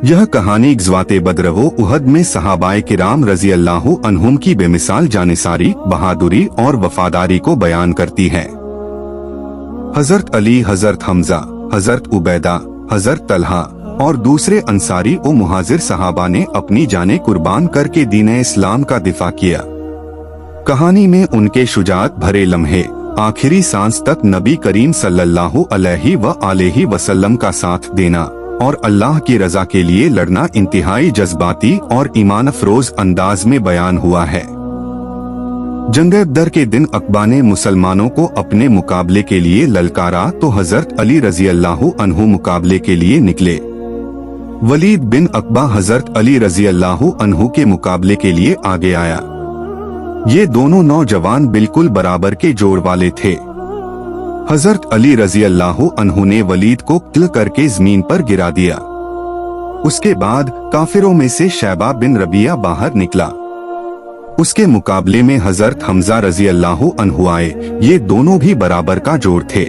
यह कहानी ग़ज़वाते बद्र व उहद में सहाबाए किराम रज़ी अल्लाह अन्हुम की बेमिसाल जानिसारी, बहादुरी और वफादारी को बयान करती है। हज़रत अली, हज़रत हमज़ा, हज़रत उबैदा, हज़रत तलहा और दूसरे अंसारी व मुहाजिर सहाबा ने अपनी जानें कुर्बान करके दीन इस्लाम का दिफा किया। कहानी में उनके शुजाअत भरे लम्हे, आखिरी सांस तक नबी करीम सल्लल्लाहु अलैहि वसल्लम का साथ देना और अल्लाह की रजा के लिए लड़ना इंतहाई जज्बाती और ईमान अफरोज अंदाज में बयान हुआ है। जंग बदर के दिन अक़बा ने मुसलमानों को अपने मुकाबले के लिए ललकारा तो हजरत अली रज़ी अल्लाह अन्हु मुकाबले के लिए निकले। वलीद बिन अक़बा हजरत अली रज़ी अल्लाह अन्हु के मुकाबले के लिए आगे आया। ये दोनों नौजवान बिल्कुल बराबर के जोड़ वाले थे। हजरत अली रज़ी अल्लाह अन्हु ने वलीद को क़त्ल करके ज़मीन पर गिरा दिया। उसके बाद काफिरों में से शैबा बिन रबिया बाहर निकला। उसके मुकाबले में हजरत हमज़ा रज़ी अल्लाह अन्हु आए। ये दोनों भी बराबर का जोड़ थे।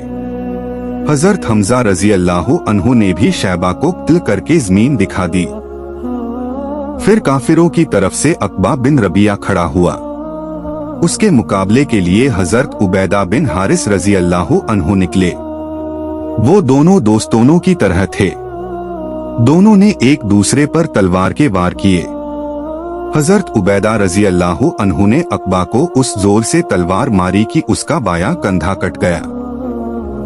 हजरत हमज़ा रज़ी अल्लाह अन्हु ने भी शैबा को क़त्ल करके ज़मीन दिखा दी। फिर काफिरों की तरफ से अक़बा बिन रबिया खड़ा हुआ। उसके मुकाबले के लिए हजरत उबैदा बिन हारिस रज़ी अल्लाह अन्हु निकले। वो दोनों दोस्तों की तरह थे। दोनों ने एक दूसरे पर तलवार के वार किए। हजरत उबैदा रज़ी अल्लाह अन्हु ने अक़बा को उस जोर से तलवार मारी कि उसका बायां कंधा कट गया।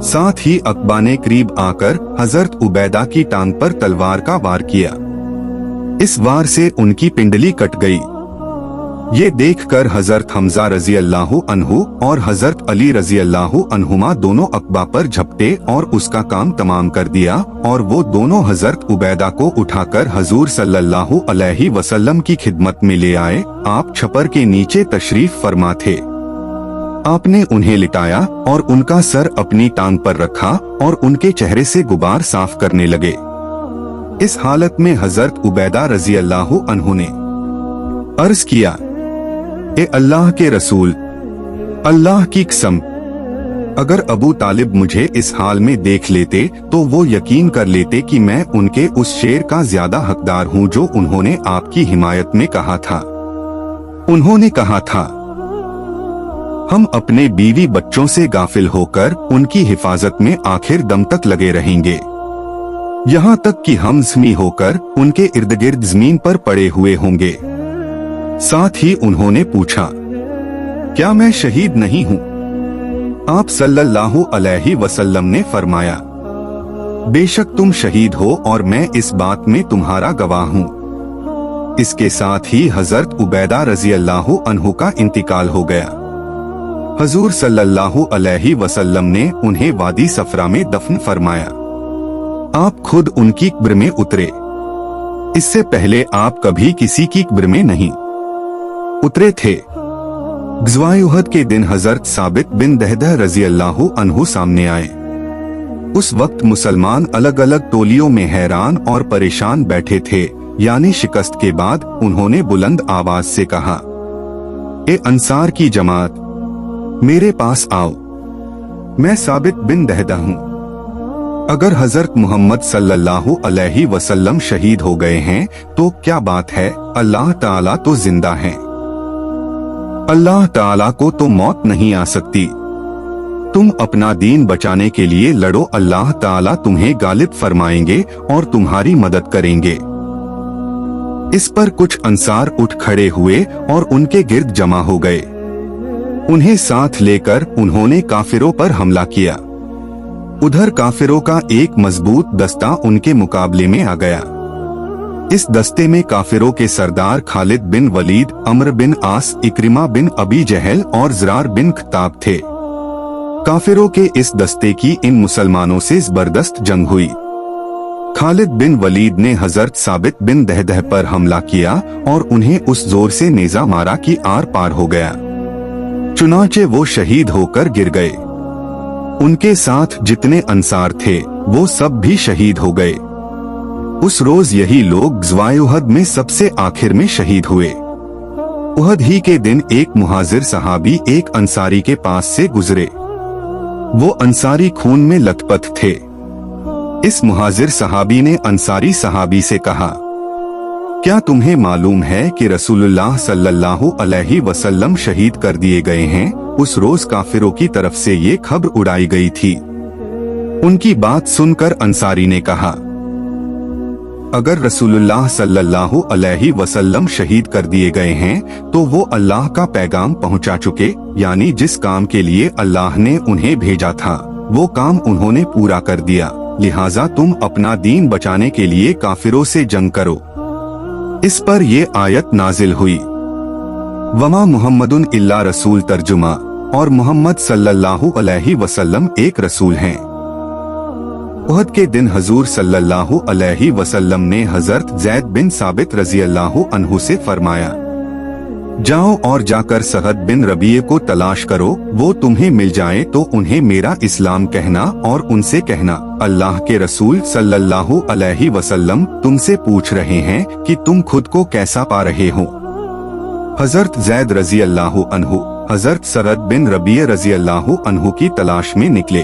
साथ ही अक़बा ने करीब आकर हजरत उबैदा की टांग पर तलवार का वार किया। इस वार से उनकी पिंडली कट गई। ये देखकर हजरत हमज़ा रज़ी अल्लाह अन्हु और हजरत अली रज़ी अल्लाह अन्हुमा दोनों अक़बा पर झपटे और उसका काम तमाम कर दिया और वो दोनों हजरत उबैदा को उठाकर हजूर सल्लल्लाहु अलैहि वसल्लम की खिदमत में ले आए। आप छपर के नीचे तशरीफ फरमा थे। आपने उन्हें लिटाया और उनका सर अपनी टांग पर रखा और उनके चेहरे से गुबार साफ करने लगे। इस हालत में हजरत उबैदा रज़ी अल्लाह अन्हु ने अर्ज किया, ए अल्लाह के रसूल, अल्लाह की कसम, अगर अबू तालिब मुझे इस हाल में देख लेते तो वो यकीन कर लेते कि मैं उनके उस शेर का ज्यादा हकदार हूँ जो उन्होंने आपकी हिमायत में कहा था। उन्होंने कहा था, हम अपने बीवी बच्चों से गाफिल होकर उनकी हिफाजत में आखिर दम तक लगे रहेंगे, यहाँ तक कि हम ज़ख्मी होकर उनके इर्द गिर्द ज़मीन पर पड़े हुए होंगे। साथ ही उन्होंने पूछा, क्या मैं शहीद नहीं हूँ? आप सल्लल्लाहु अलैहि वसल्लम ने फरमाया, बेशक तुम शहीद हो और मैं इस बात में तुम्हारा गवाह हूँ। इसके साथ ही हजरत उबैदा रज़ी अल्लाह अन्हु का इंतकाल हो गया। हजूर सल्लल्लाहु अलैहि वसल्लम ने उन्हें वादी सफरा में दफन फरमाया। आप खुद उनकी कब्र में उतरे। इससे पहले आप कभी किसी की कब्र में नहीं उतरे थे। ग़ज़वाए उहद के दिन हजरत साबित बिन दहदह रज़ी अल्लाह अन्हु सामने आए। उस वक्त मुसलमान अलग अलग टोलियों में हैरान और परेशान बैठे थे। यानी शिकस्त के बाद उन्होंने बुलंद आवाज से कहा, ए अंसार की जमात, मेरे पास आओ, मैं साबित बिन दहदह हूँ। अगर हजरत मोहम्मद सल्लल्लाहु अलैहि वसल्लम शहीद हो गए हैं तो क्या बात है, अल्लाह ताला तो जिंदा हैं। अल्लाह ताला को तो मौत नहीं आ सकती। तुम अपना दीन बचाने के लिए लड़ो, अल्लाह ताला तुम्हें गालिब फरमाएंगे और तुम्हारी मदद करेंगे। इस पर कुछ अंसार उठ खड़े हुए और उनके गिर्द जमा हो गए। उन्हें साथ लेकर उन्होंने काफिरों पर हमला किया। उधर काफिरों का एक मजबूत दस्ता उनके मुकाबले में आ गया। इस दस्ते में काफिरों के सरदार खालिद बिन वलीद, अम्र बिन आस, इक्रिमा बिन अबी जहल और ज़रार बिन खत्ताब थे। काफिरों के इस दस्ते की इन मुसलमानों से जबरदस्त जंग हुई। खालिद बिन वलीद ने हजरत साबित बिन दहदह पर हमला किया और उन्हें उस जोर से नेज़ा मारा कि आर पार हो गया। चुनांचे वो शहीद होकर गिर गए। उनके साथ जितने अंसार थे वो सब भी शहीद हो गए। उस रोज यही लोग ग़ज़वाए उहद में सबसे आखिर में शहीद हुए। उहद ही के दिन एक मुहाजिर सहाबी एक अंसारी के पास से गुजरे। वो अंसारी खून में लथपथ थे। इस मुहाजिर सहाबी ने अंसारी सहाबी से कहा, क्या तुम्हें मालूम है कि रसूलुल्लाह सल्लल्लाहु अलैहि वसल्लम शहीद कर दिए गए हैं? उस रोज काफिरों की तरफ से ये खबर उड़ाई गई थी। उनकी बात सुनकर अंसारी ने कहा, अगर रसूलुल्लाह सल्लल्लाहु अलैहि वसल्लम शहीद कर दिए गए हैं तो वो अल्लाह का पैगाम पहुंचा चुके, यानी जिस काम के लिए अल्लाह ने उन्हें भेजा था वो काम उन्होंने पूरा कर दिया। लिहाजा तुम अपना दीन बचाने के लिए काफिरों से जंग करो। इस पर ये आयत नाजिल हुई, वमा मुहम्मदुन इल्ला रसूल तर्जुमा, और मोहम्मद सल्लल्लाहु अलैहि वसल्लम एक रसूल हैं। उहद के दिन हजूर सल्लल्लाहु अलैहि वसल्लम ने हजरत ज़ैद बिन साबित रजी अल्लाहु अन्हु से फरमाया, जाओ और जाकर सहद बिन रबीए को तलाश करो, वो तुम्हें मिल जाए तो उन्हें मेरा इस्लाम कहना और उनसे कहना, अल्लाह के रसूल सल्लल्लाहु अलैहि वसल्लम तुमसे पूछ रहे हैं कि तुम खुद को कैसा पा रहे हो। हजरत ज़ैद रजी अल्लाहु अन्हु हजरत सहद बिन रबीए रजी अल्लाहु अन्हु की तलाश में निकले।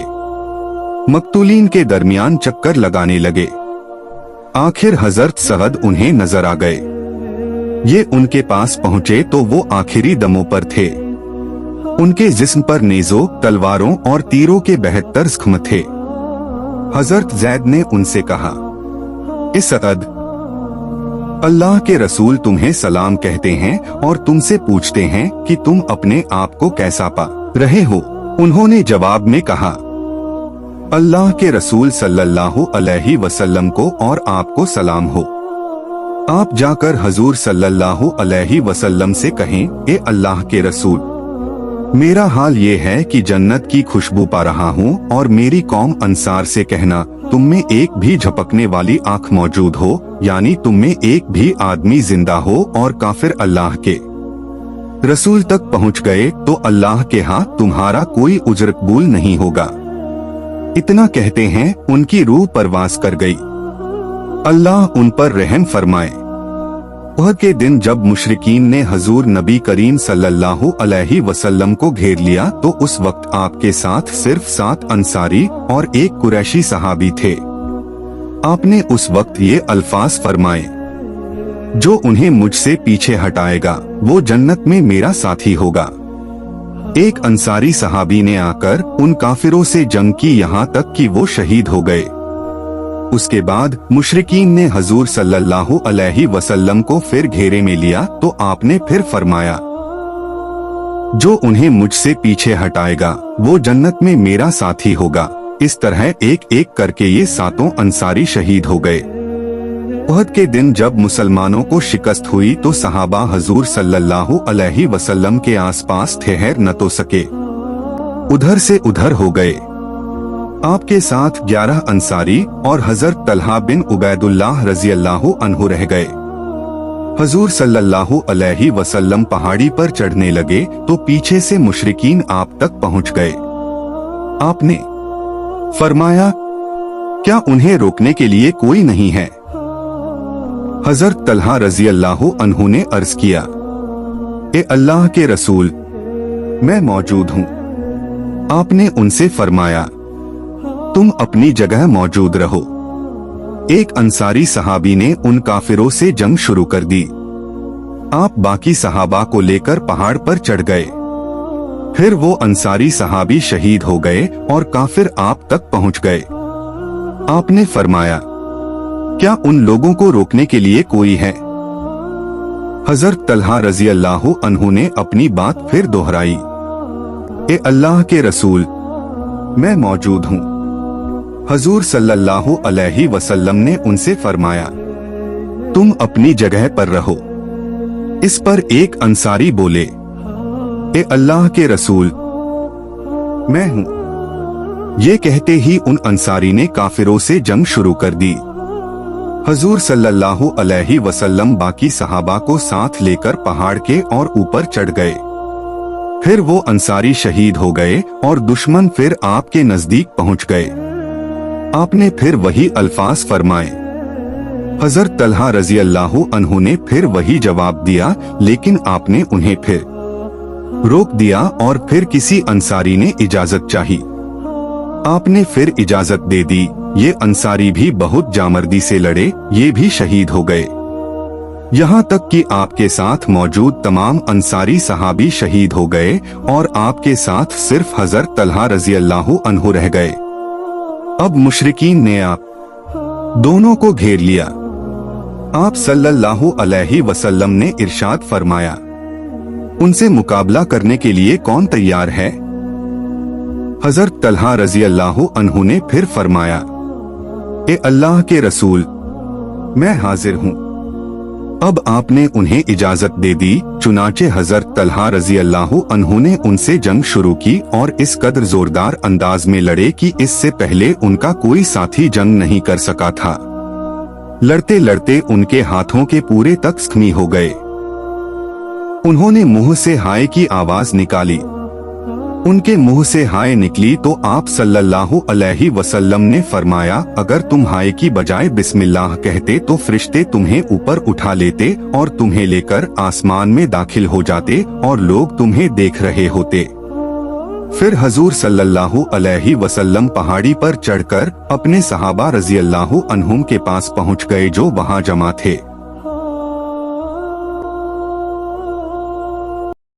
मकतूलीन के दरमियान चक्कर लगाने लगे। आखिर हजरत सहद उन्हें नजर आ गए। ये उनके पास पहुंचे तो वो आखिरी दमों पर थे। उनके जिस्म पर नेज़ों, तलवारों और तीरों के 72 जख्म थे। हजरत ज़ैद ने उनसे कहा, इस सहद, अल्लाह के रसूल तुम्हें सलाम कहते हैं और तुमसे पूछते हैं कि तुम अपने आप को कैसा पा रहे हो। उन्होंने जवाब में कहा, अल्लाह के रसूल सल्लल्लाहु अलैहि वसल्लम को और आपको सलाम हो। आप जाकर हजूर सल्लल्लाहु अलैहि वसल्लम से कहें, ए अल्लाह के रसूल, मेरा हाल ये है कि जन्नत की खुशबू पा रहा हूँ और मेरी कौम अंसार से कहना, तुम में एक भी झपकने वाली आंख मौजूद हो, यानी तुम में एक भी आदमी जिंदा हो और काफिर अल्लाह के रसूल तक पहुँच गए तो अल्लाह के यहाँ तुम्हारा कोई उज्र कबूल नहीं होगा। इतना कहते हैं उनकी रूह परवास कर गई। अल्लाह उन पर रहम फरमाए। उहद के दिन जब मुशरिकीन ने हजूर नबी करीम सल्लल्लाहु अलैहि वसल्लम को घेर लिया तो उस वक्त आपके साथ सिर्फ 7 अंसारी और एक कुरैशी सहाबी थे। आपने उस वक्त ये अल्फाज फरमाए, जो उन्हें मुझसे पीछे हटाएगा वो जन्नत में मेरा साथी होगा। एक अंसारी सहाबी ने आकर उन काफिरों से जंग की, यहाँ तक कि वो शहीद हो गए। उसके बाद मुशरिकीन ने हजूर सल्लल्लाहु अलैहि वसल्लम को फिर घेरे में लिया तो आपने फिर फरमाया, जो उन्हें मुझसे पीछे हटाएगा वो जन्नत में मेरा साथी होगा। इस तरह एक एक करके ये 7 अंसारी शहीद हो गए। उहद के दिन जब मुसलमानों को शिकस्त हुई तो सहाबा हजूर सल्लल्लाहु अलैहि वसल्लम के आसपास ठहर न तो सके, उधर से उधर हो गए। आपके साथ 11 अंसारी और हजरत तलहा बिन उबैदुल्लाह रजी अल्लाहु अन्हु रह गए। हजूर सल्लल्लाहु अलैहि वसल्लम पहाड़ी पर चढ़ने लगे तो पीछे से मुशरिकीन आप तक पहुंच गए। आपने फरमाया, क्या उन्हें रोकने के लिए कोई नहीं है? हजरत तलहा रजी अल्लाहु अन्हु ने अर्ज किया, ए अल्लाह के रसूल, मैं मौजूद हूँ। आपने उनसे फरमाया, तुम अपनी जगह मौजूद रहो। एक अंसारी सहाबी ने उन काफिरों से जंग शुरू कर दी। आप बाकी सहाबा को लेकर पहाड़ पर चढ़ गए। फिर वो अंसारी सहाबी शहीद हो गए और काफिर आप तक पहुंच गए। आपने फरमाया, क्या उन लोगों को रोकने के लिए कोई है? हजरत तलहा रजी अल्लाहु अन्हु ने अपनी बात फिर दोहराई, ए अल्लाह के रसूल, मैं मौजूद हूँ। हजूर सल्लल्लाहु अलैहि वसल्लम ने उनसे फरमाया, तुम अपनी जगह पर रहो। इस पर एक अंसारी बोले, ए अल्लाह के रसूल, मैं हूँ। ये कहते ही उन अंसारी ने काफिरों से जंग शुरू कर दी। हजूर सल्लल्लाहु अलैहि वसल्लम बाकी सहाबा को साथ लेकर पहाड़ के और ऊपर चढ़ गए। फिर वो अंसारी शहीद हो गए और दुश्मन फिर आपके नजदीक पहुंच गए। आपने फिर वही अल्फाज फरमाए। हजरत तलहा रजी अल्लाहु अन्हु ने फिर वही जवाब दिया, लेकिन आपने उन्हें फिर रोक दिया और फिर किसी अंसारी ने इजाजत चाही। आपने फिर इजाजत दे दी। ये अंसारी भी बहुत जामर्दी से लड़े, ये भी शहीद हो गए। यहाँ तक कि आपके साथ मौजूद तमाम अंसारी सहाबी शहीद हो गए और आपके साथ सिर्फ हजरत तलहा रजी अल्लाह अन्हु रह गए। अब मुशरिकीन ने आप दोनों को घेर लिया। आप सल्लल्लाहु अलैहि वसल्लम ने इरशाद फरमाया, उनसे मुकाबला करने के लिए कौन तैयार है? हजरत तलहा रजी अल्लाह अन्हु ने फिर फरमाया, ए अल्लाह के रसूल, मैं हाजिर हूँ। अब आपने उन्हें इजाजत दे दी। चुनाचे हजरत तलहा रजी अल्लाह अन्हु ने उनसे जंग शुरू की और इस कदर जोरदार अंदाज में लड़े कि इससे पहले उनका कोई साथी जंग नहीं कर सका था। लड़ते लड़ते उनके हाथों के पूरे तक जख्मी हो गए। उन्होंने मुंह से हाय की आवाज निकाली। उनके मुंह से हाय निकली तो आप सल्लल्लाहु अलैहि वसल्लम ने फरमाया, अगर तुम हाय की बजाय बिस्मिल्लाह कहते तो फरिश्ते तुम्हें ऊपर उठा लेते और तुम्हें लेकर आसमान में दाखिल हो जाते और लोग तुम्हें देख रहे होते। फिर हजूर सल्लल्लाहु अलैहि वसल्लम पहाड़ी पर चढ़कर अपने सहाबा रजी अल्लाह अन्हुम के पास पहुंच गए जो वहां जमा थे।